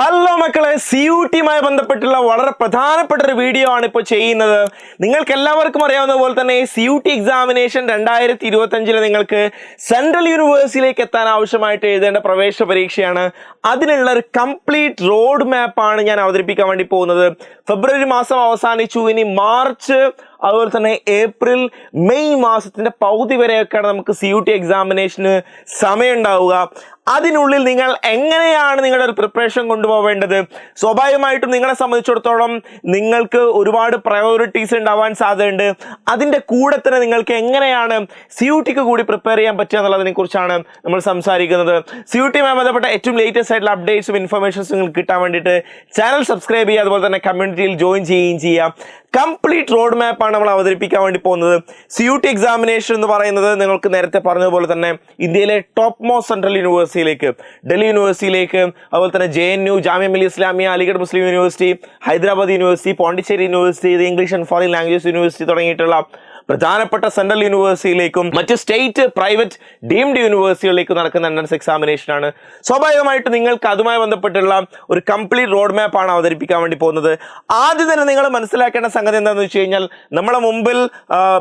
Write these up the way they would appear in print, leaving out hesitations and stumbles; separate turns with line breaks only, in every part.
Hello മക്കളെ, CUT-യുമായി ബന്ധപ്പെട്ടുള്ള വളരെ പ്രധാനപ്പെട്ട ഒരു വീഡിയോ ആണ് ഇപ്പോൾ ചെയ്യുന്നത്. നിങ്ങൾക്ക് എല്ലാവർക്കും അറിയാവുന്ന പോലെ തന്നെ CUT എക്സാമിനേഷൻ 2025 നിങ്ങൾക്ക് സെൻട്രൽ യൂണിവേഴ്സിറ്റിയിലേക്ക് എത്താൻ ആവശ്യമായിട്ട് എഴുതേണ്ട പ്രവേശന പരീക്ഷയാണ്. അതിനുള്ള ഒരു കംപ്ലീറ്റ് റോഡ് മാപ്പാണ് ഞാൻ അവതരിപ്പിക്കാൻ വേണ്ടി പോകുന്നത്. ഫെബ്രുവരി മാസം അവസാനിച്ചു, ഇനി മാർച്ച് അതുപോലെ തന്നെ ഏപ്രിൽ മെയ് മാസത്തിൻ്റെ പകുതി വരെയൊക്കെയാണ് നമുക്ക് CUT എക്സാമിനേഷന് സമയം ഉണ്ടാവുക. അതിനുള്ളിൽ നിങ്ങൾ എങ്ങനെയാണ് നിങ്ങളുടെ ഒരു പ്രിപ്പറേഷൻ കൊണ്ടുപോകേണ്ടത്? സ്വാഭാവികമായിട്ടും നിങ്ങളെ സംബന്ധിച്ചിടത്തോളം നിങ്ങൾക്ക് ഒരുപാട് പ്രയോറിറ്റീസ് ഉണ്ടാവാൻ സാധ്യതയുണ്ട്. അതിൻ്റെ കൂടെ തന്നെ നിങ്ങൾക്ക് എങ്ങനെയാണ് CUT-ക്ക് കൂടി പ്രിപ്പയർ ചെയ്യാൻ പറ്റുക എന്നുള്ളതിനെ കുറിച്ചാണ് നമ്മൾ സംസാരിക്കുന്നത്. CUT-യുമായി ബന്ധപ്പെട്ട ഏറ്റവും ലേറ്റസ്റ്റ് ആയിട്ടുള്ള അപ്ഡേറ്റ്സും ഇൻഫർമേഷൻസും നിങ്ങൾക്ക് കിട്ടാൻ വേണ്ടിയിട്ട് ചാനൽ സബ്സ്ക്രൈബ് ചെയ്യുക, അതുപോലെ തന്നെ കമ്മ്യൂണിറ്റിയിൽ ജോയിൻ ചെയ്യുകയും ചെയ്യാം. കംപ്ലീറ്റ് റോഡ് മാപ്പാണ് നമ്മൾ അവതരിപ്പിക്കാൻ വേണ്ടി പോകുന്നത്. CUT എക്സാമിനേഷൻ എന്ന് പറയുന്നത് നിങ്ങൾക്ക് നേരത്തെ പറഞ്ഞതുപോലെ തന്നെ ഇന്ത്യയിലെ ടോപ്പ് മോസ്റ്റ് സെൻട്രൽ യൂണിവേഴ്സിറ്റിയിലേക്ക്, ഡൽഹി യൂണിവേഴ്സിറ്റിയിലേക്ക്, അതുപോലെ തന്നെ JNU, Jamia Millia Islamia, Aligarh Muslim university, Hyderabad university, Pondicherry university, English and foreign languages university തുടങ്ങിയിട്ടുള്ള പ്രധാനപ്പെട്ട സെൻട്രൽ യൂണിവേഴ്സിറ്റിയിലേക്കും മറ്റ് സ്റ്റേറ്റ് പ്രൈവറ്റ് ഡീംഡ് യൂണിവേഴ്സിറ്റികളിലേക്കും നടക്കുന്ന എൻട്രൻസ് എക്സാമിനേഷൻ ആണ്. സ്വാഭാവികമായിട്ട് നിങ്ങൾക്ക് അതുമായി ബന്ധപ്പെട്ടുള്ള ഒരു കംപ്ലീറ്റ് റോഡ് മാപ്പാണ് അവതരിപ്പിക്കാൻ വേണ്ടി പോകുന്നത്. ആദ്യം തന്നെ നിങ്ങൾ മനസ്സിലാക്കേണ്ട സംഗതി എന്താണെന്ന് വെച്ച് കഴിഞ്ഞാൽ, നമ്മുടെ മുമ്പിൽ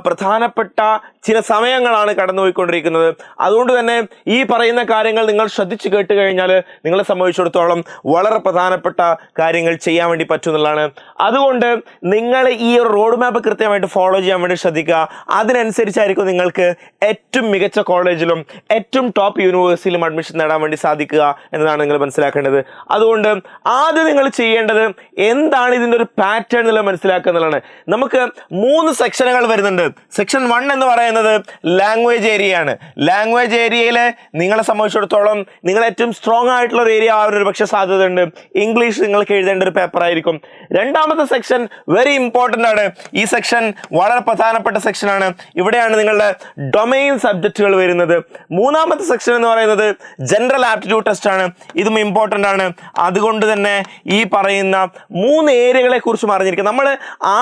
പ്രധാനപ്പെട്ട ചില സമയങ്ങളാണ് കടന്നുപോയിക്കൊണ്ടിരിക്കുന്നത്. അതുകൊണ്ട് തന്നെ ഈ പറയുന്ന കാര്യങ്ങൾ നിങ്ങൾ ശ്രദ്ധിച്ചു കേട്ട് കഴിഞ്ഞാൽ നിങ്ങളെ സംബന്ധിച്ചിടത്തോളം വളരെ പ്രധാനപ്പെട്ട കാര്യങ്ങൾ ചെയ്യാൻ വേണ്ടി പറ്റുന്നതാണ്. അതുകൊണ്ട് നിങ്ങൾ ഈ ഒരു റോഡ് മാപ്പ് കൃത്യമായിട്ട് ഫോളോ ചെയ്യാൻ വേണ്ടി ശ്രദ്ധിക്കുക. അതിനനുസരിച്ചായിരിക്കും നിങ്ങൾക്ക് ഏറ്റവും മികച്ച കോളേജിലും ഏറ്റവും ടോപ്പ് യൂണിവേഴ്സിറ്റിയിലും അഡ്മിഷൻ നേടാൻ വേണ്ടി സാധിക്കുക എന്നതാണ് നിങ്ങൾ മനസ്സിലാക്കേണ്ടത്. അതുകൊണ്ട് ആദ്യം നിങ്ങൾ ചെയ്യേണ്ടത് എന്താണ്, ഇതിൻ്റെ ഒരു പാറ്റേൺ എന്നുള്ളത് മനസ്സിലാക്കുക എന്നുള്ളതാണ്. നമുക്ക് 3 സെക്ഷനുകൾ വരുന്നുണ്ട്. സെക്ഷൻ 1 എന്ന് പറയുന്നത് ലാംഗ്വേജ് ഏരിയയാണ്. ലാംഗ്വേജ് ഏരിയയിൽ നിങ്ങളെ സംബന്ധിച്ചിടത്തോളം നിങ്ങൾ ഏറ്റവും സ്ട്രോങ് ആയിട്ടുള്ള ഒരു ഏരിയ ആവാൻ ഒരു പക്ഷേ സാധ്യതയുണ്ട്. ഇംഗ്ലീഷ് നിങ്ങൾക്ക് എഴുതേണ്ട ഒരു പേപ്പർ ആയിരിക്കും. രണ്ടാമത്തെ സെക്ഷൻ വെരി ഇമ്പോർട്ടൻ്റ് ആണ്. ഈ സെക്ഷൻ വളരെ പ്രധാനപ്പെട്ട സെക്ഷനാണ്. ഇവിടെയാണ് നിങ്ങളുടെ ഡൊമൈൻ സബ്ജക്റ്റുകൾ വരുന്നത്. മൂന്നാമത്തെ സെക്ഷൻ എന്ന് പറയുന്നത് ജനറൽ ആപ്റ്റിറ്റ്യൂഡ് ടെസ്റ്റ് ആണ്. ഇതും ഇമ്പോർട്ടൻ്റ് ആണ്. അതുകൊണ്ട് തന്നെ ഈ പറയുന്ന 3 ഏരിയകളെ കുറിച്ചും അറിഞ്ഞിരിക്കുക. നമ്മൾ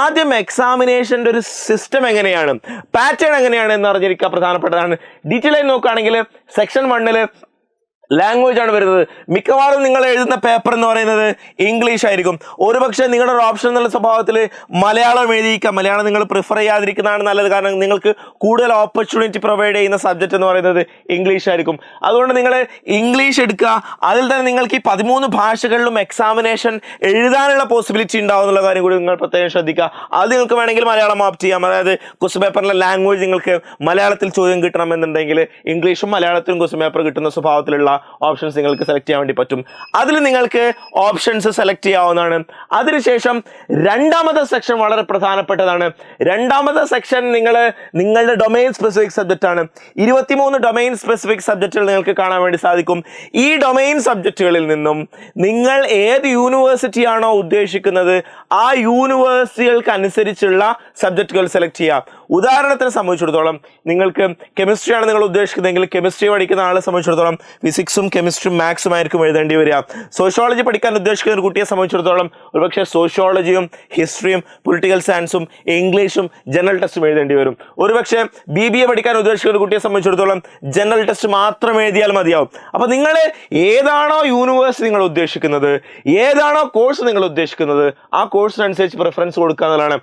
ആദ്യം എക്സാമിനേഷൻ്റെ ഒരു സിസ്റ്റം എങ്ങനെയാണ്, പാറ്റേൺ എങ്ങനെയാണ് എന്ന് അറിഞ്ഞിരിക്കുക പ്രധാനപ്പെട്ടതാണ്. ഡീറ്റെയിൽ ആയി നോക്കുകയാണെങ്കിൽ സെക്ഷൻ 1 ലാംഗ്വേജ് ആണ് വരുന്നത്. മിക്കവാറും നിങ്ങൾ എഴുതുന്ന പേപ്പർ എന്ന് പറയുന്നത് ഇംഗ്ലീഷ് ആയിരിക്കും. ഒരുപക്ഷെ നിങ്ങളുടെ ഒരു ഓപ്ഷൻ എന്നുള്ള സ്വഭാവത്തിൽ മലയാളം എഴുതിയിരിക്കുക. മലയാളം നിങ്ങൾ പ്രിഫർ ചെയ്യാതിരിക്കുന്നതാണ് നല്ലത്. കാരണം നിങ്ങൾക്ക് കൂടുതൽ ഓപ്പർച്യൂണിറ്റി പ്രൊവൈഡ് ചെയ്യുന്ന സബ്ജക്റ്റ് എന്ന് പറയുന്നത് ഇംഗ്ലീഷ് ആയിരിക്കും. അതുകൊണ്ട് നിങ്ങൾ ഇംഗ്ലീഷ് എടുക്കുക. അതിൽ തന്നെ നിങ്ങൾക്ക് ഈ 13 ഭാഷകളിലും എക്സാമിനേഷൻ എഴുതാനുള്ള പോസിബിലിറ്റി ഉണ്ടാവും എന്നുള്ള കാര്യം കൂടി നിങ്ങൾ പ്രത്യേകം ശ്രദ്ധിക്കുക. അത് നിങ്ങൾക്ക് വേണമെങ്കിൽ മലയാളം ഓപ്റ്റ് ചെയ്യാം. അതായത് ക്വസ്റ്റ്യൻ പേപ്പറിലെ ലാംഗ്വേജ് നിങ്ങൾക്ക് മലയാളത്തിൽ ചോദ്യം കിട്ടണമെന്നുണ്ടെങ്കിൽ ഇംഗ്ലീഷും മലയാളത്തിലും ക്വസ്റ്റ്യൻ പേപ്പർ കിട്ടുന്ന സ്വഭാവത്തിലുള്ള ഓപ്ഷൻസ് നിങ്ങൾക്ക് സെലക്ട് ചെയ്യാൻ വേണ്ടി പറ്റും. അതിൽ നിങ്ങൾക്ക് ഓപ്ഷൻസ് സെലക്ട് ചെയ്യാവുന്നതാണ്. അതിനുശേഷം രണ്ടാമത്തെ സെക്ഷൻ വളരെ പ്രധാനപ്പെട്ടതാണ്. രണ്ടാമത്തെ സെക്ഷൻ നിങ്ങളുടെ ഡൊമൈൻ സ്പെസിഫിക് സബ്ജക്റ്റ് ആണ്. 23 ഡൊമൈൻ സ്പെസിഫിക് സബ്ജക്റ്റുകൾ നിങ്ങൾക്ക് കാണാൻ വേണ്ടി സാധിക്കും. ഈ ഡൊമൈൻ സബ്ജക്റ്റുകളിൽ നിന്നും നിങ്ങൾ ഏത് യൂണിവേഴ്സിറ്റിയാണോ ഉദ്ദേശിക്കുന്നത് ആ യൂണിവേഴ്സിറ്റികൾക്ക് അനുസരിച്ചുള്ള സബ്ജക്റ്റുകൾ സെലക്ട് ചെയ്യുക. ഉദാഹരണത്തിന് സംബന്ധിച്ചിടത്തോളം നിങ്ങൾക്ക് കെമിസ്ട്രിയാണ് നിങ്ങൾ ഉദ്ദേശിക്കുന്നതെങ്കിൽ കെമിസ്ട്രി പഠിക്കുന്ന ആളെ സംബന്ധിച്ചിടത്തോളം ഫിസിക്സും കെമിസ്ട്രിയും മാത്സും ആയിരിക്കും എഴുതേണ്ടി വരിക. സോഷ്യോളജി പഠിക്കാൻ ഉദ്ദേശിക്കുന്ന ഒരു കുട്ടിയെ സംബന്ധിച്ചിടത്തോളം ഒരുപക്ഷെ സോഷ്യോളജിയും ഹിസ്റ്ററിയും പൊളിറ്റിക്കൽ സയൻസും ഇംഗ്ലീഷും ജനറൽ ടെസ്റ്റും എഴുതേണ്ടി വരും. ഒരുപക്ഷെ BBA പഠിക്കാൻ ഉദ്ദേശിക്കുന്ന ഒരു കുട്ടിയെ സംബന്ധിച്ചിടത്തോളം ജനറൽ ടെസ്റ്റ് മാത്രം എഴുതിയാൽ മതിയാവും. അപ്പോൾ നിങ്ങൾ ഏതാണോ യൂണിവേഴ്സിറ്റി നിങ്ങൾ ഉദ്ദേശിക്കുന്നത്, ഏതാണോ കോഴ്സ് നിങ്ങൾ ഉദ്ദേശിക്കുന്നത് ആ കോഴ്സിനനുസരിച്ച് പ്രിഫറൻസ് കൊടുക്കുക എന്നുള്ളതാണ്.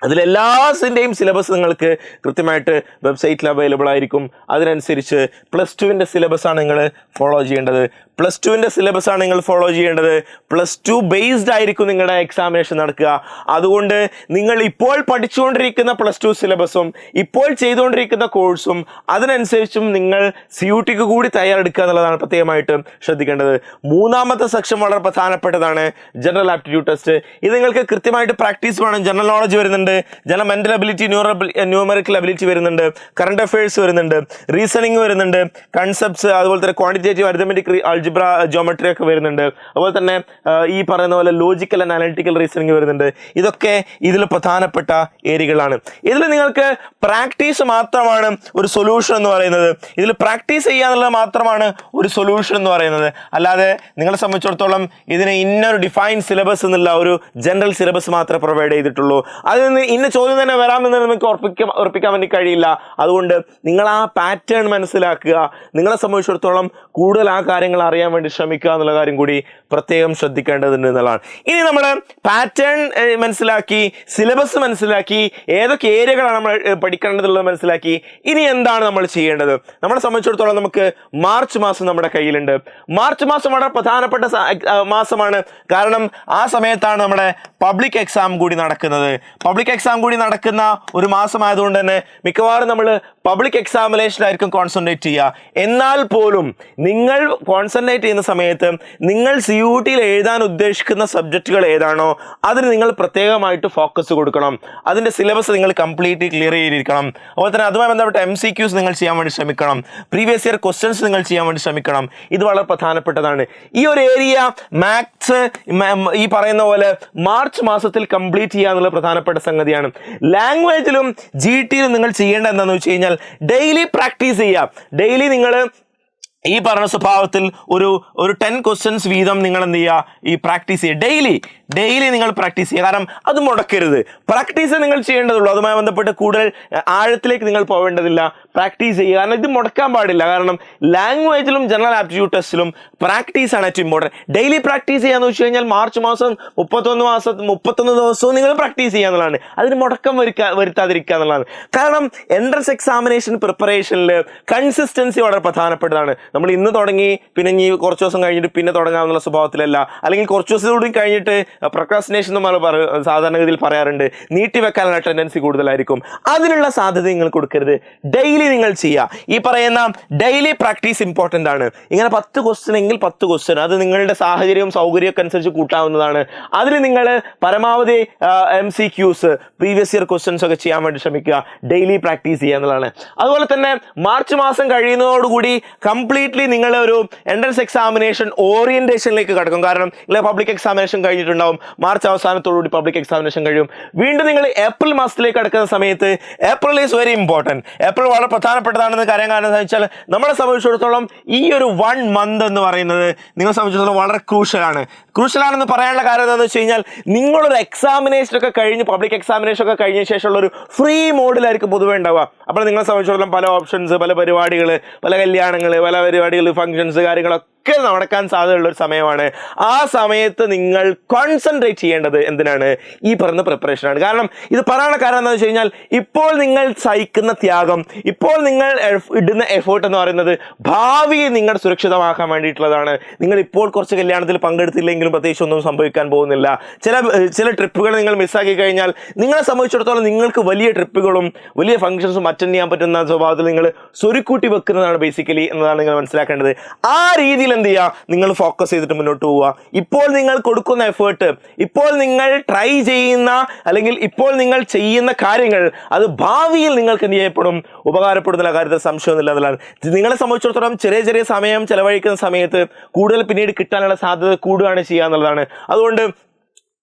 അതിലെല്ലാത്തിൻ്റെയും സിലബസ് നിങ്ങൾക്ക് കൃത്യമായിട്ട് വെബ്സൈറ്റിൽ അവൈലബിൾ ആയിരിക്കും. അതിനനുസരിച്ച് +2 സിലബസാണ് നിങ്ങൾ ഫോളോ ചെയ്യേണ്ടത്. +2 സിലബസാണ് നിങ്ങൾ ഫോളോ ചെയ്യേണ്ടത്. +2 ബേസ്ഡ് ആയിരിക്കും നിങ്ങളുടെ എക്സാമിനേഷൻ നടക്കുക. അതുകൊണ്ട് നിങ്ങൾ ഇപ്പോൾ പഠിച്ചുകൊണ്ടിരിക്കുന്ന +2 സിലബസും ഇപ്പോൾ ചെയ്തുകൊണ്ടിരിക്കുന്ന കോഴ്സും അതിനനുസരിച്ചും നിങ്ങൾ CUT-ക്ക് കൂടി തയ്യാറെടുക്കുക എന്നുള്ളതാണ് പ്രത്യേകമായിട്ട് ശ്രദ്ധിക്കേണ്ടത്. മൂന്നാമത്തെ സെക്ഷൻ വളരെ പ്രധാനപ്പെട്ടതാണ്, ജനറൽ ആപ്റ്റിറ്റ്യൂഡ് ടെസ്റ്റ്. ഇത് നിങ്ങൾക്ക് കൃത്യമായിട്ട് പ്രാക്ടീസ് വേണം. ജനറൽ നോളജ് വരുന്നുണ്ട്, general mental ability, numerical ability വരുന്നുണ്ട്, കറണ്ട് അഫയേഴ്സ് വരുന്നുണ്ട്, റീസണിങ് വരുന്നുണ്ട്, കൺസെപ്റ്റ്സ്, അതുപോലെ തന്നെ ക്വാണ്ടിറ്റേറ്റീവ് അരിത്തമെറ്റിക്, ആൾജിബ്ര, ജോമെട്രി ഒക്കെ വരുന്നുണ്ട്. അതുപോലെ തന്നെ ഈ പറയുന്ന പോലെ ലോജിക്കൽ ആൻഡ് അനലിറ്റിക്കൽ റീസണിങ് വരുന്നുണ്ട്. ഇതൊക്കെ ഇതിൽ പ്രധാനപ്പെട്ട ഏരിയകളാണ്. ഇതിൽ നിങ്ങൾക്ക് പ്രാക്ടീസ് മാത്രമാണ് ഒരു സൊല്യൂഷൻ എന്ന് പറയുന്നത്. ഇതിൽ പ്രാക്ടീസ് ചെയ്യാന്നുള്ളത് മാത്രമാണ് ഒരു സൊല്യൂഷൻ എന്ന് പറയുന്നത്. അല്ലാതെ നിങ്ങളെ സംബന്ധിച്ചിടത്തോളം ഇതിന് ഇന്നൊരു ഡിഫൈൻഡ് സിലബസ് എന്നുള്ള ഒരു ജനറൽ സിലബസ് മാത്രമേ പ്രൊവൈഡ് ചെയ്തിട്ടുള്ളൂ. അതിൽ നിന്ന് ഇന്ന ചോദ്യം തന്നെ വരാമെന്ന് നമുക്ക് ഉറപ്പിക്കാൻ വേണ്ടി കഴിയില്ല. അതുകൊണ്ട് നിങ്ങൾ ആ പാറ്റേൺ മനസ്സിലാക്കുക. നിങ്ങളെ സംബന്ധിച്ചിടത്തോളം കൂടുതൽ ആ കാര്യങ്ങൾ അറിയാൻ വേണ്ടി ശ്രമിക്കുക എന്നുള്ള കാര്യം കൂടി പ്രത്യേകം ശ്രദ്ധിക്കേണ്ടതുണ്ട് എന്നുള്ളതാണ്. ഇനി നമ്മൾ പാറ്റേൺ മനസ്സിലാക്കി, സിലബസ് മനസ്സിലാക്കി, ഏതൊക്കെ ഏരിയകളാണ് നമ്മൾ പഠിക്കേണ്ടതുള്ളത് മനസ്സിലാക്കി. ഇനി എന്താണ് നമ്മൾ ചെയ്യേണ്ടത്? നമ്മളെ സംബന്ധിച്ചിടത്തോളം നമുക്ക് മാർച്ച് മാസം നമ്മുടെ കയ്യിലുണ്ട്. മാർച്ച് മാസം വളരെ പ്രധാനപ്പെട്ട മാസമാണ്. കാരണം ആ സമയത്താണ് നമ്മുടെ പബ്ലിക് എക്സാം കൂടി നടക്കുന്നത്. പബ്ലിക് എക്സാം കൂടി നടക്കുന്ന ഒരു മാസമായതുകൊണ്ട് തന്നെ മിക്കവാറും നമ്മൾ പബ്ലിക് എക്സാമിനേഷനായിരിക്കും കോൺസെൻട്രേറ്റ് ചെയ്യുക. എന്നാൽ പോലും നിങ്ങൾ കോൺസെൻട്രേറ്റ് ചെയ്യുന്ന സമയത്ത് നിങ്ങൾ CUT എഴുതാൻ ഉദ്ദേശിക്കുന്ന സബ്ജക്റ്റുകൾ ഏതാണോ അതിന് നിങ്ങൾ പ്രത്യേകമായിട്ട് ഫോക്കസ് കൊടുക്കണം. അതിൻ്റെ സിലബസ് നിങ്ങൾ കംപ്ലീറ്റ്ലി ക്ലിയർ ചെയ്തിരിക്കണം. അതുപോലെ തന്നെ അതുമായി ബന്ധപ്പെട്ട MCQs നിങ്ങൾ ചെയ്യാൻ വേണ്ടി ശ്രമിക്കണം. പ്രീവിയസ് ഇയർ ക്വസ്റ്റ്യൻസ് നിങ്ങൾ ചെയ്യാൻ വേണ്ടി ശ്രമിക്കണം. ഇത് വളരെ പ്രധാനപ്പെട്ടതാണ്. ഈ ഒരു ഏരിയ മാത്സ് ഈ പറയുന്ന പോലെ മാർച്ച് മാസത്തിൽ കംപ്ലീറ്റ് ചെയ്യുക എന്നുള്ള പ്രധാനപ്പെട്ട സംഗതിയാണ്. ലാംഗ്വേജിലും GT നിങ്ങൾ ചെയ്യേണ്ട എന്താണെന്ന് വെച്ച് കഴിഞ്ഞാൽ ഡെയിലി പ്രാക്ടീസ് ചെയ്യുക. ഡെയിലി നിങ്ങൾ ഈ പറഞ്ഞ സ്വഭാവത്തിൽ ഒരു 10 ക്വസ്റ്റ്യൻസ് വീതം നിങ്ങൾ എന്ത് ചെയ്യുക, ഈ പ്രാക്ടീസ് ചെയ്യുക. ഡെയിലി നിങ്ങൾ പ്രാക്ടീസ് ചെയ്യുക. കാരണം അത് മുടക്കരുത്. പ്രാക്ടീസ് നിങ്ങൾ ചെയ്യേണ്ടതുള്ളൂ. അതുമായി ബന്ധപ്പെട്ട് കൂടുതൽ ആഴത്തിലേക്ക് നിങ്ങൾ പോവേണ്ടതില്ല. പ്രാക്ടീസ് ചെയ്യുക. കാരണം ഇത് മുടക്കാൻ പാടില്ല. കാരണം ലാംഗ്വേജിലും ജനറൽ ആപ്റ്റിറ്റ്യൂഡ് ടെസ്റ്റിലും പ്രാക്ടീസാണ് ഏറ്റവും ഇമ്പോർട്ടൻറ്റ്. ഡെയിലി പ്രാക്ടീസ് ചെയ്യാന്ന് വെച്ച് കഴിഞ്ഞാൽ മാർച്ച് മാസം 31 ദിവസവും നിങ്ങൾ പ്രാക്ടീസ് ചെയ്യുക എന്നുള്ളതാണ്. അതിന് മുടക്കം വരുത്താതിരിക്കുക എന്നുള്ളതാണ്. കാരണം എൻട്രൻസ് എക്സാമിനേഷൻ പ്രിപ്പറേഷനിൽ കൺസിസ്റ്റൻസി വളരെ പ്രധാനപ്പെട്ടതാണ്. നമ്മൾ ഇന്ന് തുടങ്ങി പിന്നെ ഇനി കുറച്ച് ദിവസം കഴിഞ്ഞിട്ട് പിന്നെ തുടങ്ങാമെന്നുള്ള സ്വഭാവത്തിലല്ല. അല്ലെങ്കിൽ കുറച്ച് ദിവസം കൂടി കഴിഞ്ഞിട്ട് പ്രൊക്രാസ്റ്റിനേഷൻ നമ്മൾ സാധാരണഗതിയിൽ പറയാറുണ്ട്. നീട്ടിവെക്കാനുള്ള ടെൻഡൻസി കൂടുതലായിരിക്കും. അതിനുള്ള സാധ്യത നിങ്ങൾ കൊടുക്കരുത്. ഡെയിലി നിങ്ങൾ ചെയ്യുക. ഈ പറയുന്ന ഡെയിലി പ്രാക്ടീസ് ഇമ്പോർട്ടൻ്റ് ആണ്. ഇങ്ങനെ 10 ക്വസ്റ്റ്യൻ എങ്കിൽ 10 ക്വസ്റ്റ്യൻ അത് നിങ്ങളുടെ സാഹചര്യവും സൗകര്യമൊക്കെ അനുസരിച്ച് കൂട്ടാവുന്നതാണ്. അതിൽ നിങ്ങൾ പരമാവധി MCQs പ്രീവിയസ് ഇയർ ക്വസ്റ്റ്യൻസ് ഒക്കെ ചെയ്യാൻ വേണ്ടി ശ്രമിക്കുക. ഡെയിലി പ്രാക്ടീസ് ചെയ്യുക എന്നുള്ളതാണ്. അതുപോലെ തന്നെ മാർച്ച് മാസം കഴിയുന്നതോടുകൂടി കംപ്ലീറ്റ്ലി നിങ്ങൾ ഒരു എൻട്രൻസ് എക്സാമിനേഷൻ ഓറിയന്റേഷനിലേക്ക് കടക്കും. കാരണം നിങ്ങൾ പബ്ലിക് എക്സാമിനേഷൻ കഴിഞ്ഞിട്ടുണ്ടാവും. മാർച്ച് അവസാനത്തോടുകൂടി പബ്ലിക് എക്സാമിനേഷൻ കഴിയും. വീണ്ടും നിങ്ങൾ ഏപ്രിൽ മാസത്തിലേക്ക് കടക്കുന്ന സമയത്ത് April is very important. April വളരെ പ്രധാനപ്പെട്ടതാണെന്ന് കാരണം എന്താണെന്ന് വെച്ചാൽ നമ്മളെ സംബന്ധിച്ചിടത്തോളം ഈ ഒരു 1 മന്ത് എന്ന് പറയുന്നത് നിങ്ങളെ സംബന്ധിച്ചിടത്തോളം വളരെ ക്രൂഷ്യലാണെന്ന് പറയാനുള്ള കാരണം എന്താണെന്ന് വെച്ച് കഴിഞ്ഞാൽ നിങ്ങളൊരു എക്സാമിനേഷൻ ഒക്കെ കഴിഞ്ഞ് പബ്ലിക് എക്സാമിനേഷൻ ഒക്കെ കഴിഞ്ഞ ശേഷമുള്ള ഒരു ഫ്രീ മോഡിലായിരിക്കും പൊതുവേ ഉണ്ടാവുക. അപ്പോൾ നിങ്ങളെ സംബന്ധിച്ചിടത്തോളം പല ഓപ്ഷൻസ്, പല പരിപാടികൾ, പല കല്യാണങ്ങൾ, പല പരിപാടികൾ, ഫംഗ്ഷൻസ്, കാര്യങ്ങളൊക്കെ നടക്കാൻ സാധ്യതയുള്ള ഒരു സമയമാണ്. ആ സമയത്ത് നിങ്ങൾ കോൺസെൻട്രേറ്റ് ചെയ്യേണ്ടത് എന്തിനാണ്? ഈ പറയുന്ന പ്രിപ്പറേഷനാണ്. കാരണം ഇത് പറയാനുള്ള കാരണം എന്താണെന്ന് വെച്ച് കഴിഞ്ഞാൽ ഇപ്പോൾ നിങ്ങൾ സഹിക്കുന്ന ത്യാഗം, ഇപ്പോൾ നിങ്ങൾ ഇടുന്ന എഫേർട്ട് എന്ന് പറയുന്നത് ഭാവിയെ നിങ്ങൾ സുരക്ഷിതമാക്കാൻ വേണ്ടിയിട്ടുള്ളതാണ്. നിങ്ങൾ ഇപ്പോൾ കുറച്ച് കല്യാണത്തിൽ പങ്കെടുത്തില്ലെങ്കിലും പ്രത്യേകിച്ച് ഒന്നും സംഭവിക്കാൻ പോകുന്നില്ല. ചില ട്രിപ്പുകൾ നിങ്ങൾ മിസ്സാക്കി കഴിഞ്ഞാൽ നിങ്ങളെ സംബന്ധിച്ചിടത്തോളം നിങ്ങൾക്ക് വലിയ ട്രിപ്പുകളും വലിയ ഫംഗ്ഷൻസും അറ്റൻഡ് ചെയ്യാൻ പറ്റുന്ന സ്വഭാവത്തിൽ നിങ്ങൾ സ്വരുക്കൂട്ടി വെക്കുന്നതാണ് ബേസിക്കലി എന്നതാണ് നിങ്ങൾ മനസ്സിലാക്കേണ്ടത്. ആ രീതിയിൽ എന്ത് ചെയ്യുക, നിങ്ങൾ ഫോക്കസ് ചെയ്തിട്ട് മുന്നോട്ട് പോവുക. ഇപ്പോൾ നിങ്ങൾ കൊടുക്കുന്ന എഫേർട്ട്, ഇപ്പോൾ നിങ്ങൾ ട്രൈ ചെയ്യുന്ന അല്ലെങ്കിൽ ഇപ്പോൾ നിങ്ങൾ ചെയ്യുന്ന കാര്യങ്ങൾ അത് ഭാവിയിൽ നിങ്ങൾക്ക് എന്ത് ചെയ്യപ്പെടും, ഉപകാരപ്പെടുന്ന കാര്യത്തിൽ സംശയമൊന്നുമില്ല എന്നുള്ളതാണ്. നിങ്ങളെ സംബന്ധിച്ചിടത്തോളം ചെറിയ സമയം ചെലവഴിക്കുന്ന സമയത്ത് കൂടുതൽ പിന്നീട് കിട്ടാനുള്ള സാധ്യത കൂടുകയാണ് ചെയ്യുക എന്നുള്ളതാണ്. അതുകൊണ്ട്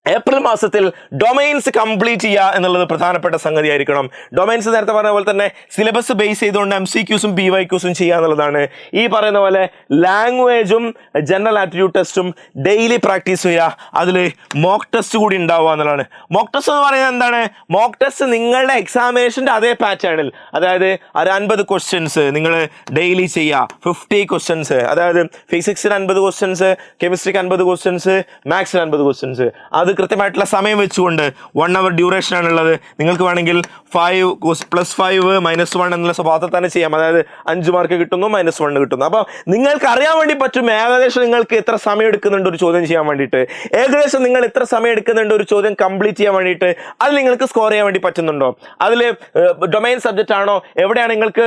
ഏപ്രിൽ മാസത്തിൽ ഡൊമൈൻസ് കംപ്ലീറ്റ് ചെയ്യുക എന്നുള്ളത് പ്രധാനപ്പെട്ട സംഗതി ആയിരിക്കണം. ഡൊമൈൻസ് നേരത്തെ പറഞ്ഞ പോലെ തന്നെ സിലബസ് ബേസ് ചെയ്തുകൊണ്ട് MCQസും PYQസും ചെയ്യുക എന്നുള്ളതാണ്. ഈ പറയുന്ന പോലെ ലാംഗ്വേജും ജനറൽ ആപ്റ്റിറ്റ്യൂഡ് ടെസ്റ്റും ഡെയിലി പ്രാക്ടീസ് ചെയ്യുക. അതിൽ മോക്ക് ടെസ്റ്റ് കൂടി ഉണ്ടാവുക എന്നുള്ളതാണ്. മോക്ക് ടെസ്റ്റ് എന്ന് പറയുന്നത് എന്താണ്? മോക്ക് ടെസ്റ്റ് നിങ്ങളുടെ എക്സാമിനേഷൻ്റെ അതേ പാറ്റേണിൽ, അതായത് ഒരു 50 ക്വസ്റ്റ്യൻസ് നിങ്ങൾ ഡെയിലി ചെയ്യുക. 50 ക്വസ്റ്റ്യൻസ്, അതായത് ഫിസിക്സിന് 50 ക്വസ്റ്റ്യൻസ്, കെമിസ്ട്രിക്ക് 50 ക്വസ്റ്റ്യൻസ്, മാത്സിന് 50 ക്വസ്റ്റ്യൻസ്. അത് കൃത്യമായിട്ടുള്ള സമയം വെച്ചുകൊണ്ട് 1 hour ഡ്യൂറേഷൻ ആണുള്ളത്. നിങ്ങൾക്ക് വേണമെങ്കിൽ 5 + 5 - 1 എന്നുള്ള സ്വഭാവത്തിൽ തന്നെ ചെയ്യാം. അതായത് 5 മാർക്ക് കിട്ടുന്നു, -1 കിട്ടുന്നു. അപ്പോൾ നിങ്ങൾക്ക് അറിയാൻ വേണ്ടി പറ്റും ഏകദേശം നിങ്ങൾക്ക് എത്ര സമയം എടുക്കുന്നുണ്ട് ഒരു ചോദ്യം ചെയ്യാൻ വേണ്ടിയിട്ട്, ഏകദേശം നിങ്ങൾ എത്ര സമയം എടുക്കുന്നുണ്ട് ഒരു ചോദ്യം കംപ്ലീറ്റ് ചെയ്യാൻ വേണ്ടിയിട്ട്. അത് നിങ്ങൾക്ക് സ്കോർ ചെയ്യാൻ വേണ്ടി പറ്റുന്നുണ്ടോ? അതിൽ ഡൊമൈൻ സബ്ജക്റ്റ് ആണോ, എവിടെയാണ് നിങ്ങൾക്ക്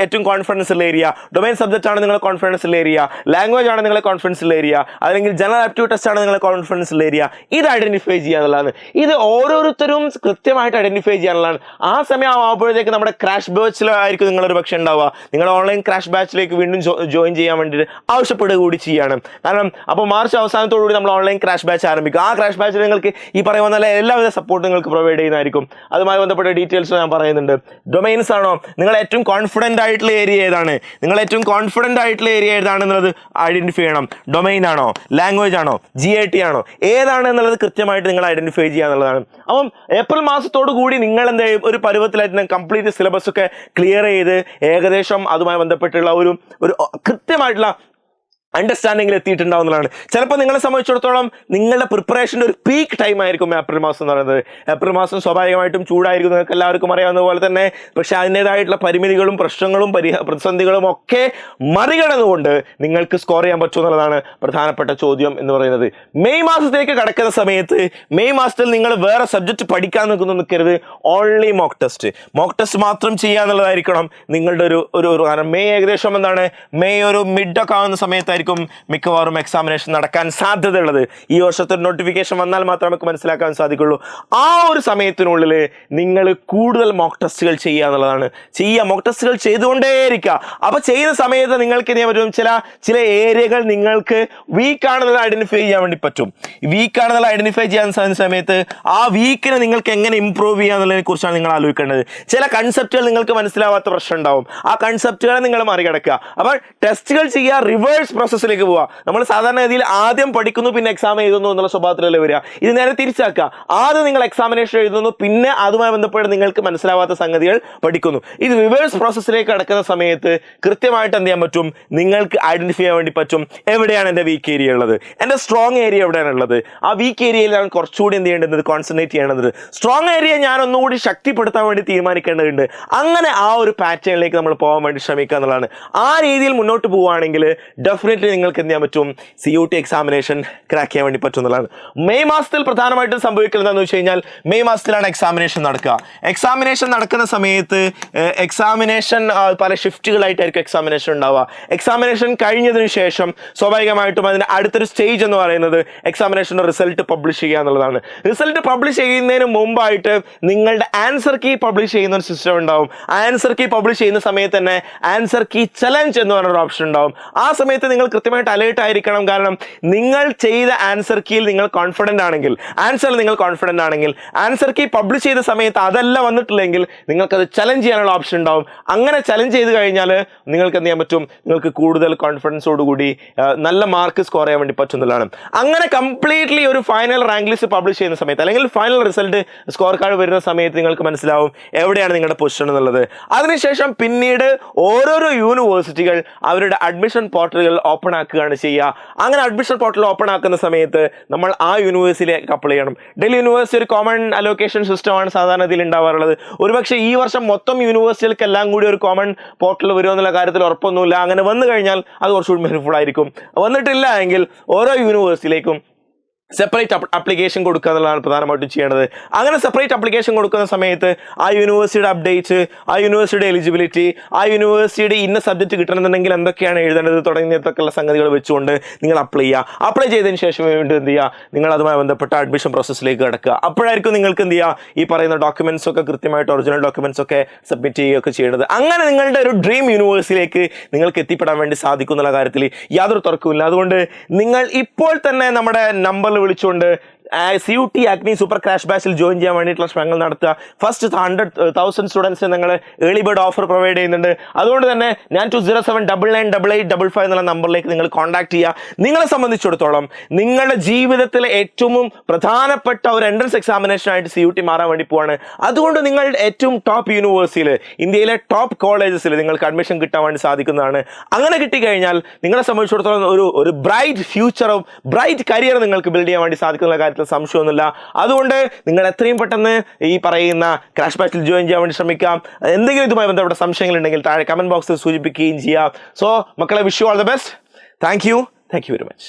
ഏറ്റവും കോൺഫിഡൻസ് ഉള്ള ഏരിയ? ഡൊമൈൻ സബ്ജക്റ്റ് ആണ് നിങ്ങളെ കോൺഫിഡൻസ് ഉള്ള ഏരിയ, ലാംഗ്വേജ് ആണ് നിങ്ങളെ കോൺഫിഡൻസ് ഉള്ള ഏരിയ, അല്ലെങ്കിൽ ജനറൽ ആപ്റ്റിറ്റ്യൂഡ് ടെസ്റ്റ് ആണ് നിങ്ങളെ കോൺഫിഡൻസ് ഉള്ള ഏരിയ. ഇത് ഐഡന്റിഫൈ ചെയ്യാനുള്ളതാണ്. ഇത് ഓരോരുത്തരും കൃത്യമായിട്ട് ഐഡന്റിഫൈ ചെയ്യാനുള്ളതാണ്. ആ സമയം ആകുമ്പോഴത്തേക്ക് നമ്മുടെ ക്രാഷ് ബാച്ചിലായിരിക്കും നിങ്ങളൊരു പക്ഷേ ഉണ്ടാവുക. നിങ്ങളുടെ ഓൺലൈൻ ക്രാഷ് ബാച്ചിലേക്ക് വീണ്ടും ജോയിൻ ചെയ്യാൻ വേണ്ടിയിട്ട് ആവശ്യപ്പെടുക കൂടി ചെയ്യാണ്. കാരണം അപ്പോൾ മാർച്ച് അവസാനത്തോടുകൂടി നമ്മൾ ഓൺലൈൻ ക്രാഷ് ബാച്ച് ആരംഭിക്കും. ആ ക്രാഷ് ബാച്ചിൽ നിങ്ങൾക്ക് ഈ പറയുന്ന എല്ലാവിധ സപ്പോർട്ട് നിങ്ങൾക്ക് പ്രൊവൈഡ് ചെയ്യുന്നതായിരിക്കും. അതുമായി ബന്ധപ്പെട്ട ഡീറ്റെയിൽസ് ഞാൻ പറയുന്നുണ്ട്. ഡൊമൈൻസ് ആണോ, നിങ്ങൾ ഏറ്റവും കോൺഫിഡൻ്റ് ആയിട്ടുള്ള ഏരിയ ഏതാണ്, നിങ്ങൾ ഏറ്റവും കോൺഫിഡൻ്റ് ആയിട്ടുള്ള ഏരിയ ഏതാണെന്നുള്ളത് ഐഡന്റിഫൈ ചെയ്യണം. ഡൊമൈൻ ആണോ, ലാംഗ്വേജ് ആണോ, GIT ആണോ, ഏതാണ് എന്നുള്ളത് കൃത്യമായിട്ട് നിങ്ങൾ ഐഡന്റിഫൈ ചെയ്യുക എന്നുള്ളതാണ്. അപ്പം ഏപ്രിൽ മാസത്തോടു കൂടി നിങ്ങൾ എന്താ ഒരു പരുവത്തിലായിട്ട് കംപ്ലീറ്റ് സിലബസ് ഒക്കെ ക്ലിയർ ചെയ്ത് ഏകദേശം അതുമായി ബന്ധപ്പെട്ടുള്ള ഒരു കൃത്യമായിട്ടുള്ള അണ്ടർസ്റ്റാൻഡിങ്ങിൽ എത്തിയിട്ടുണ്ടാവുന്നതാണ്. ചിലപ്പോൾ നിങ്ങളെ സംബന്ധിച്ചിടത്തോളം നിങ്ങളുടെ പ്രിപ്പറേഷൻ്റെ ഒരു പീക്ക് ടൈം ആയിരിക്കും ഏപ്രിൽ മാസം എന്ന് പറയുന്നത്. ഏപ്രിൽ മാസം സ്വാഭാവികമായിട്ടും ചൂടായിരിക്കും, നിങ്ങൾക്ക് എല്ലാവർക്കും അറിയാവുന്ന പോലെ തന്നെ. പക്ഷേ അതിൻ്റേതായിട്ടുള്ള പരിമിതികളും പ്രശ്നങ്ങളും പ്രതിസന്ധികളും ഒക്കെ മറികടന്നുകൊണ്ട് നിങ്ങൾക്ക് സ്കോർ ചെയ്യാൻ പറ്റും എന്നുള്ളതാണ് പ്രധാനപ്പെട്ട ചോദ്യം എന്ന് പറയുന്നത്. മെയ് മാസത്തേക്ക് കടക്കുന്ന സമയത്ത് മെയ് മാസത്തിൽ നിങ്ങൾ വേറെ സബ്ജക്റ്റ് പഠിക്കാൻ നിൽക്കരുത്. ഓൺലി മോക്ക് ടെസ്റ്റ് മാത്രം ചെയ്യുക എന്നുള്ളതായിരിക്കണം നിങ്ങളുടെ ഒരു കാരണം മെയ് ഏകദേശം എന്താണ് മെയ് ഒരു മിഡൊക്കെ ആവുന്ന സമയത്തായിരിക്കും മിക്കവാറും എക്സാമിനേഷൻ നടക്കാൻ സാധ്യതയുള്ളത്. ഈ വർഷത്തെ നോട്ടിഫിക്കേഷൻ വന്നാൽ മാത്രമേ നമുക്ക് മനസ്സിലാക്കാൻ സാധിക്കുള്ളൂ. ആ ഒരു സമയത്തിനുള്ളിൽ നിങ്ങൾ കൂടുതൽ മോക്ക് ടെസ്റ്റുകൾ ചെയ്യുക എന്നുള്ളതാണ്. മോക്ക് ടെസ്റ്റുകൾ ചെയ്തുകൊണ്ടേയിരിക്കുക. അപ്പോൾ ചെയ്യുന്ന സമയത്ത് നിങ്ങൾക്ക് എന്ത് ചെയ്യാൻ പറ്റും, ചില ഏരിയകൾ നിങ്ങൾക്ക് വീക്കാണെന്നുള്ള ഐഡന്റിഫൈ ചെയ്യാൻ വേണ്ടി പറ്റും. വീക്കാണെന്നുള്ള ഐഡന്റിഫൈ ചെയ്യാൻ സമയത്ത് ആ വീക്കിനെ നിങ്ങൾക്ക് എങ്ങനെ ഇംപ്രൂവ് ചെയ്യുക എന്നുള്ളതിനെ കുറിച്ചാണ് നിങ്ങൾ ആലോചിക്കേണ്ടത്. ചില കൺസെപ്റ്റുകൾ നിങ്ങൾക്ക് മനസ്സിലാവാത്ത പ്രശ്നം ഉണ്ടാവും. ആ കൺസെപ്റ്റുകളെ നിങ്ങൾ മറികടക്കുക. അപ്പോൾ ടെസ്റ്റുകൾ ചെയ്യുക, റിവേഴ്സ് പ്രോസസ്സിലേക്ക് പോവുക. നമ്മൾ സാധാരണ രീതിയിൽ ആദ്യം പഠിക്കുന്നു പിന്നെ എക്സാം എഴുതുന്നു എന്നുള്ള സ്വഭാവത്തിലല്ലേ വരിക. ഇത് നേരെ തിരിച്ചാക്കുക. ആദ്യം നിങ്ങൾ എക്സാമിനേഷൻ എഴുതുന്നു, പിന്നെ അതുമായി ബന്ധപ്പെട്ട് നിങ്ങൾക്ക് മനസ്സിലാവാത്ത സംഗതികൾ പഠിക്കുന്നു. ഇത് റിവേഴ്സ് പ്രോസസ്സിലേക്ക് കടക്കുന്ന സമയത്ത് കൃത്യമായിട്ട് എന്ത് ചെയ്യാൻ പറ്റും, നിങ്ങൾക്ക് ഐഡന്റിഫൈ ചെയ്യാൻ വേണ്ടി പറ്റും എവിടെയാണ് എൻ്റെ വീക്ക് ഏരിയ ഉള്ളത്, എൻ്റെ സ്ട്രോങ് ഏരിയ എവിടെയാണ് ഉള്ളത്. ആ വീക്ക് ഏരിയയിലാണ് കുറച്ചുകൂടി എന്ത് ചെയ്യേണ്ടത്, കോൺസെൻട്രേറ്റ് ചെയ്യേണ്ടത്. സ്ട്രോങ് ഏരിയ ഞാൻ ഒന്നുകൂടി ശക്തിപ്പെടുത്താൻ വേണ്ടി തീരുമാനിക്കേണ്ടതുണ്ട്. അങ്ങനെ ആ ഒരു പാറ്റേണിലേക്ക് നമ്മൾ പോകാൻ വേണ്ടി ശ്രമിക്കുക എന്നുള്ളതാണ്. ആ രീതിയിൽ മുന്നോട്ട് പോവുകയാണെങ്കിൽ ഡെഫിനറ്റ്ലി നിങ്ങൾക്ക് എന്ത് ചെയ്യാൻ പറ്റും, CUT എക്സാമിനേഷൻ ക്രാക്ക് ചെയ്യാൻ വേണ്ടി പറ്റും എന്നുള്ളതാണ്. മെയ് മാസത്തിൽ പ്രധാനമായിട്ടും സംഭവിക്കുന്നത് എന്താണെന്ന് വെച്ച് കഴിഞ്ഞാൽ മെയ് മാസത്തിലാണ് എക്സാമിനേഷൻ നടക്കുക. എക്സാമിനേഷൻ നടക്കുന്ന സമയത്ത് എക്സാമിനേഷൻ പല ഷിഫ്റ്റുകളായിട്ടായിരിക്കും എക്സാമിനേഷൻ ഉണ്ടാവുക. എക്സാമിനേഷൻ കഴിഞ്ഞതിന് ശേഷം സ്വാഭാവികമായിട്ടും അതിൻ്റെ അടുത്തൊരു സ്റ്റേജ് എന്ന് പറയുന്നത് എക്സാമിനേഷൻ്റെ റിസൾട്ട് പബ്ലിഷ് ചെയ്യുക എന്നുള്ളതാണ്. റിസൾട്ട് പബ്ലിഷ് ചെയ്യുന്നതിന് മുമ്പായിട്ട് നിങ്ങളുടെ ആൻസർ കീ പബ്ലിഷ് ചെയ്യുന്ന ഒരു സിസ്റ്റം ഉണ്ടാവും. ആൻസർ കീ പബ്ലിഷ് ചെയ്യുന്ന സമയത്ത് തന്നെ ആൻസർ കീ ചലഞ്ച് എന്ന് പറഞ്ഞൊരു ഓപ്ഷൻ ഉണ്ടാവും. ആ സമയത്ത് നിങ്ങൾ കൃത്യമായിട്ട് അലേർട്ട് ആയിരിക്കണം. കാരണം നിങ്ങൾ ചെയ്ത ആൻസർ കീയിൽ നിങ്ങൾ കോൺഫിഡൻ്റ് ആണെങ്കിൽ, ആൻസറിൽ നിങ്ങൾ കോൺഫിഡൻ്റ് ആണെങ്കിൽ, ആൻസർ കീ പബ്ലിഷ് ചെയ്ത സമയത്ത് അതല്ല വന്നിട്ടില്ലെങ്കിൽ നിങ്ങൾക്കത് ചലഞ്ച് ചെയ്യാനുള്ള ഓപ്ഷൻ ഉണ്ടാവും. അങ്ങനെ ചലഞ്ച് ചെയ്ത് കഴിഞ്ഞാൽ നിങ്ങൾക്ക് എന്ത് ചെയ്യാൻ പറ്റും, നിങ്ങൾക്ക് കൂടുതൽ കോൺഫിഡൻസോടുകൂടി നല്ല മാർക്ക് സ്കോർ ചെയ്യാൻ വേണ്ടി പറ്റുന്നതാണ്. അങ്ങനെ കംപ്ലീറ്റ്ലി ഒരു ഫൈനൽ റാങ്ക് ലിസ്റ്റ് പബ്ലിഷ് ചെയ്യുന്ന സമയത്ത് അല്ലെങ്കിൽ ഫൈനൽ റിസൾട്ട് സ്കോർ കാർഡ് വരുന്ന സമയത്ത് നിങ്ങൾക്ക് മനസ്സിലാവും എവിടെയാണ് നിങ്ങളുടെ പൊസിഷൻ എന്നുള്ളത്. അതിനുശേഷം പിന്നീട് ഓരോരോ യൂണിവേഴ്സിറ്റികൾ അവരുടെ അഡ്മിഷൻ പോർട്ടലുകൾ ഓപ്പൺ ആക്കുകയാണ് ചെയ്യുക. അങ്ങനെ അഡ്മിഷൻ പോർട്ടൽ ഓപ്പൺ ആക്കുന്ന സമയത്ത് നമ്മൾ ആ യൂണിവേഴ്സിറ്റിയിലേക്ക് അപ്ലൈ ചെയ്യണം. ഡൽഹി യൂണിവേഴ്സിറ്റി ഒരു കോമൺ അലോക്കേഷൻ സിസ്റ്റമാണ് സാധാരണ ഇതിൽ ഉണ്ടാവാറുള്ളത്. ഒരുപക്ഷെ ഈ വർഷം മൊത്തം യൂണിവേഴ്സിറ്റികൾക്കെല്ലാം കൂടി ഒരു കോമൺ പോർട്ടൽ വരുമോ എന്നുള്ള കാര്യത്തിൽ ഉറപ്പൊന്നുമില്ല. അങ്ങനെ വന്നു കഴിഞ്ഞാൽ അത് കുറച്ചുകൂടി ഹെൽപ്ഫുൾ ആയിരിക്കും. വന്നിട്ടില്ല എങ്കിൽ ഓരോ യൂണിവേഴ്സിറ്റിയിലേക്കും സെപ്പറേറ്റ് ആപ്ലിക്കേഷൻ കൊടുക്കുക എന്നുള്ളതാണ് പ്രധാനമായിട്ടും ചെയ്യേണ്ടത്. അങ്ങനെ സെപ്പറേറ്റ് ആപ്ലിക്കേഷൻ കൊടുക്കുന്ന സമയത്ത് ആ യൂണിവേഴ്സിറ്റിയുടെ അപ്ഡേറ്റ്, ആ യൂണിവേഴ്സിറ്റിയുടെ എലിജിബിലിറ്റി, ആ യൂണിവേഴ്സിറ്റിയുടെ ഇന്ന സബ്ജക്റ്റ് കിട്ടണമെന്നുണ്ടെങ്കിൽ എന്തൊക്കെയാണ് എഴുതേണ്ടത് തുടങ്ങിയതൊക്കെയുള്ള സംഗതികൾ വെച്ചുകൊണ്ട് നിങ്ങൾ അപ്ലൈ ചെയ്യുക. അപ്ലൈ ചെയ്തതിന് ശേഷം വീണ്ടും എന്ത് ചെയ്യുക, നിങ്ങൾ അതുമായി ബന്ധപ്പെട്ട അഡ്മിഷൻ പ്രോസസ്സിലേക്ക് കിടക്കുക. അപ്പോഴായിരിക്കും നിങ്ങൾക്ക് എന്ത് ചെയ്യുക, ഈ പറയുന്ന ഡോക്യുമെൻറ്റ്സ് ഒക്കെ കൃത്യമായിട്ട് ഒറിജിനൽ ഡോക്യുമെൻറ്റ്സ് ഒക്കെ സബ്മിറ്റ് ചെയ്യുകയൊക്കെ ചെയ്യേണ്ടത്. അങ്ങനെ നിങ്ങളുടെ ഒരു ഡ്രീം യൂണിവേഴ്സിറ്റിയിലേക്ക് നിങ്ങൾക്ക് എത്തിപ്പെടാൻ വേണ്ടി സാധിക്കും എന്നുള്ള കാര്യത്തിൽ യാതൊരു തർക്കവുമില്ല. അതുകൊണ്ട് നിങ്ങൾ ഇപ്പോൾ തന്നെ നമ്മുടെ നമ്പർ വിളിച്ചുകൊണ്ട് CUT ACME സൂപ്പർ ക്രാഷ് ബാച്ചിൽ ജോയിൻ ചെയ്യാൻ വേണ്ടിയിട്ടുള്ള ശ്രമങ്ങൾ നടത്തുക. ഫസ്റ്റ് 100,000 സ്റ്റുഡൻസിന് നിങ്ങൾ ഏർലി ബേർഡ് ഓഫർ പ്രൊവൈഡ് ചെയ്യുന്നുണ്ട്. അതുകൊണ്ട് തന്നെ 9207998855 എന്നുള്ള നമ്പറിലേക്ക് നിങ്ങൾ കോൺടാക്ട് ചെയ്യുക. നിങ്ങളെ സംബന്ധിച്ചിടത്തോളം നിങ്ങളുടെ ജീവിതത്തിലെ ഏറ്റവും പ്രധാനപ്പെട്ട ഒരു എൻട്രൻസ് എക്സാമിനേഷനായിട്ട് CUT മാറാൻ വേണ്ടി പോവാണ്. അതുകൊണ്ട് നിങ്ങൾ ഏറ്റവും ടോപ്പ് യൂണിവേഴ്സിറ്റിയിൽ, ഇന്ത്യയിലെ ടോപ്പ് കോളേജസിൽ നിങ്ങൾക്ക് അഡ്മിഷൻ കിട്ടാൻ വേണ്ടി സാധിക്കുന്നതാണ്. അങ്ങനെ കിട്ടിക്കഴിഞ്ഞാൽ നിങ്ങളെ സംബന്ധിച്ചിടത്തോളം ഒരു ബ്രൈറ്റ് ഫ്യൂച്ചറും ബ്രൈറ്റ് കരിയർ നിങ്ങൾക്ക് ബിൽഡ് ചെയ്യാൻ വേണ്ടി സാധിക്കുന്ന കാര്യത്തിൽ സംശയമൊന്നുമില്ല. അതുകൊണ്ട് നിങ്ങൾ എത്രയും പെട്ടെന്ന് ഈ പറയുന്ന ക്രാഷ് ബാച്ചിൽ ജോയിൻ ചെയ്യാൻ വേണ്ടി ശ്രമിക്കാം. എന്തെങ്കിലും ഇതുമായി ബന്ധപ്പെട്ട സംശയങ്ങൾ ഉണ്ടെങ്കിൽ താഴെ കമന്റ് ബോക്സിൽ സൂചിപ്പിക്കുകയും ചെയ്യാം. സോ മക്കളെ, wish you all the best. Thank you very much.